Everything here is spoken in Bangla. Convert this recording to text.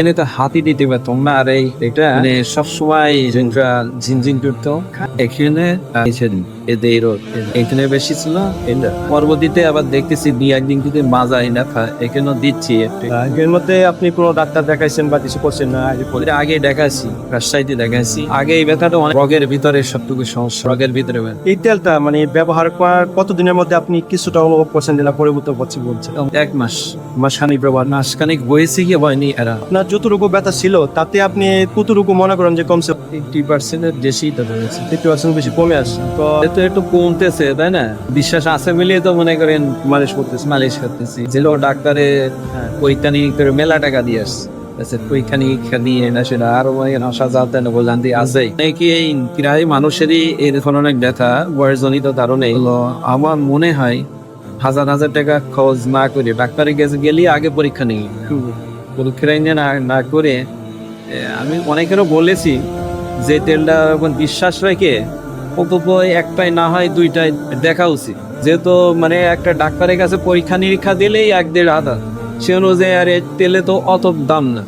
এনে তো হাতি দিতে পারতাম না। আর এটা মানে সবসময় ঝিনঝিন করতো। এখানে এদের রোদ এখানে বেশি ছিল। পরবর্তীতে আবার দেখতেছি 2-1 দিন থেকে মাজা না এখানে দিচ্ছি একটু। এর মধ্যে আপনি কোনো ডাক্তার দেখাইছেন বা কিছু করছেন না? এটা আগে দেখাইছি, রাজশাহীতে দেখাইছি। আগে এই ব্যথাটা অনেক রগের ভিতরে সবটুকু সমস্যা, রগের ভিতরে ব্যথা। এই তেলটা মানে ব্যবহার করার কতদিনের মধ্যে আপনি কিছুটা অনুভব করছেন যেটা পরিবর্তন করছে বলছেন? 1 মাস, মাসখানিক ব্যবহার না? মাসখানিক বয়েছে কি হয়নি এরা। আপনার যতটুকু ব্যথা ছিল তাতে আপনি কতটুকু মনে করেন যে কমছে? 80% বেশি তো রয়েছে। 50% বেশি কমে আসছে তো? এতো একটু কমতেছে, তাই না? বিশ্বাস আছে মিলিয়ে তো মনে করেন মালিশ করতেছে। মালিশ করতেছি। যে ডাক্তারে পরীক্ষা নিরীক্ষা করে মেলা টাকা দিয়ে আসছে। পরীক্ষা নিরীক্ষা নিয়ে না সেটা আরো আশা যাতে বোঝান্তি আছে নাকি। এই প্রায় মানুষেরই এই ধরনের ব্যথা বয়সজনিত কারণে। আমার মনে হয় 1000 টাকা খরচ না করে ডাক্তারের কাছে গেলে আগে পরীক্ষা নিই। পরীক্ষা না করে আমি অনেকেরও বলেছি যে তেলটা বিশ্বাস রেখে অন্তত একটাই না হয় 2টাই দেখা উচিত। যেহেতু মানে একটা ডাক্তারের কাছে পরীক্ষা নিরীক্ষা দিলেই 1-1.5 হাজার, সে অনুযায়ী আর তেলে তো অত দাম না।